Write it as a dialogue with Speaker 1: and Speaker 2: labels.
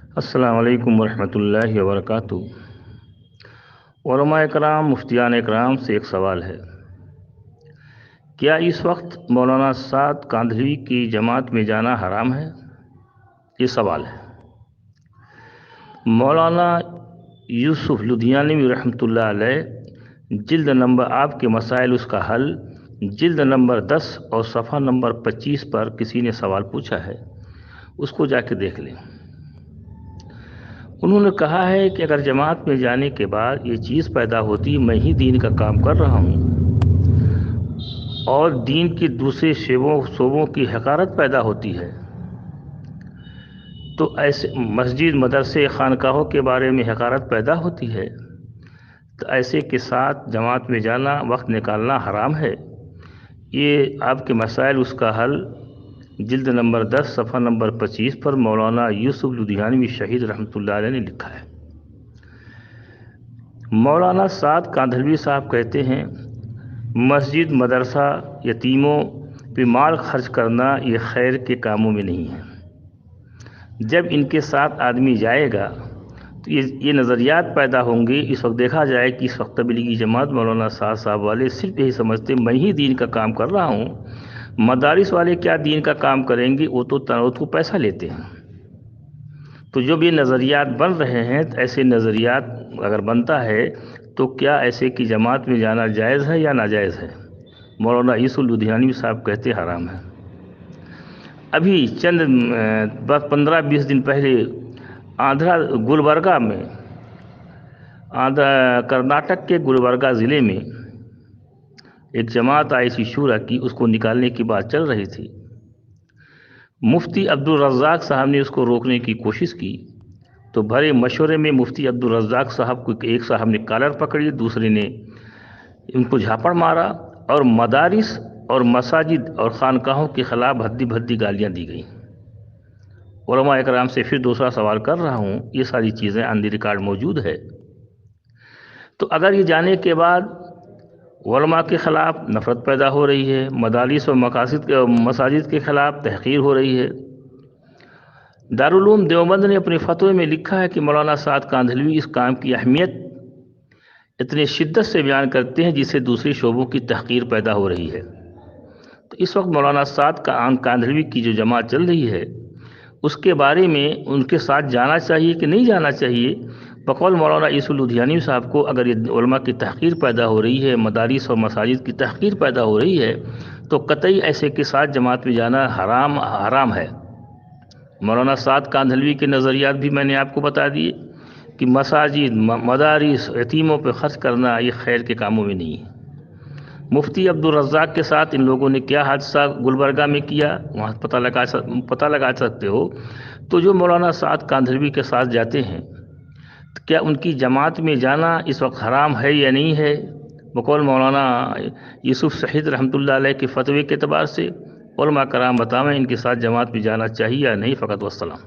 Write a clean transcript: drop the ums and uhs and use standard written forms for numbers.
Speaker 1: السلام علیکم ورحمۃ اللہ وبرکاتہ۔ علماء کرام، مفتیان اکرام سے ایک سوال ہے، کیا اس وقت مولانا سعد کاندھلوی کی جماعت میں جانا حرام ہے؟ یہ سوال ہے۔ مولانا یوسف لدھیانوی رحمۃ اللہ علیہ جلد نمبر آپ کے مسائل اس کا حل جلد نمبر 10 اور صفحہ نمبر 25 پر کسی نے سوال پوچھا ہے، اس کو جا کے دیکھ لیں۔ انہوں نے کہا ہے کہ اگر جماعت میں جانے کے بعد یہ چیز پیدا ہوتی میں ہی دین کا کام کر رہا ہوں اور دین کی دوسرے شعبوں کی حقارت پیدا ہوتی ہے، تو ایسے مسجد، مدرسے، خانقاہوں کے بارے میں حقارت پیدا ہوتی ہے، تو ایسے کے ساتھ جماعت میں جانا، وقت نکالنا حرام ہے۔ یہ آپ کے مسائل اس کا حل جلد نمبر 10 صفحہ نمبر 25 پر مولانا یوسف لدھیانوی شہید رحمۃ اللہ علیہ نے لکھا ہے۔ مولانا سعد کاندھلوی صاحب کہتے ہیں، مسجد، مدرسہ، یتیموں پہ مال خرچ کرنا یہ خیر کے کاموں میں نہیں ہے۔ جب ان کے ساتھ آدمی جائے گا تو یہ نظریات پیدا ہوں گے۔ اس وقت دیکھا جائے کہ اس وقت تبلیغی جماعت مولانا سعد صاحب والے صرف یہی سمجھتے میں ہی دین کا کام کر رہا ہوں، مدارس والے کیا دین کا کام کریں گے، وہ تو پیسہ لیتے ہیں۔ تو جو بھی نظریات بن رہے ہیں، ایسے نظریات اگر بنتا ہے تو کیا ایسے کی جماعت میں جانا جائز ہے یا ناجائز ہے؟ مولانا یوسف لدھیانوی صاحب کہتے حرام ہے۔ ابھی چند 15-20 دن پہلے گلبرگہ میں، کرناٹک کے گلبرگہ ضلع میں ایک جماعت آئی سی شورا کی، اس کو نکالنے کی بات چل رہی تھی۔ مفتی عبدالرزاق صاحب نے اس کو روکنے کی کوشش کی، تو بھرے مشورے میں مفتی عبدالرزاق صاحب کو ایک صاحب نے کالر پکڑی، دوسرے نے ان کو جھاپڑ مارا اور مدارس اور مساجد اور خانقاہوں کے خلاف بھدی بھدی گالیاں دی گئیں۔ علماء اکرام سے پھر دوسرا سوال کر رہا ہوں، یہ ساری چیزیں آن دی ریکارڈ موجود ہے، تو اگر یہ جانے کے بعد علماء کے خلاف نفرت پیدا ہو رہی ہے، مدارس و مساجد کے خلاف تحقیر ہو رہی ہے۔ دارالعلوم دیوبند نے اپنے فتوے میں لکھا ہے کہ مولانا سعد کاندھلوی اس کام کی اہمیت اتنے شدت سے بیان کرتے ہیں جس سے دوسری شعبوں کی تحقیر پیدا ہو رہی ہے۔ تو اس وقت مولانا سعد کاندھلوی کی جو جماعت چل رہی ہے، اس کے بارے میں ان کے ساتھ جانا چاہیے کہ نہیں جانا چاہیے؟ بقول مولانا یوسف لدھیانوی صاحب کو اگر یہ علماء کی تحقیر پیدا ہو رہی ہے، مدارس اور مساجد کی تحقیر پیدا ہو رہی ہے، تو قطعی ایسے کے ساتھ جماعت میں جانا حرام ہے۔ مولانا سعد کاندھلوی کے نظریات بھی میں نے آپ کو بتا دیے کہ مساجد، مدارس، یتیموں پہ خرچ کرنا یہ خیر کے کاموں میں نہیں ہے۔ مفتی عبدالرزاق کے ساتھ ان لوگوں نے کیا حادثہ گلبرگہ میں کیا، وہاں پتہ لگا سکتے ہو۔ تو جو مولانا سعد کاندھلوی کے ساتھ جاتے ہیں، کیا ان کی جماعت میں جانا اس وقت حرام ہے یا نہیں ہے؟ بقول مولانا یوسف شہید رحمۃ اللہ علیہ کے فتوے کے اعتبار سے علماء کرام بتائیں ان کے ساتھ جماعت میں جانا چاہیے یا نہیں؟ فقط والسلام۔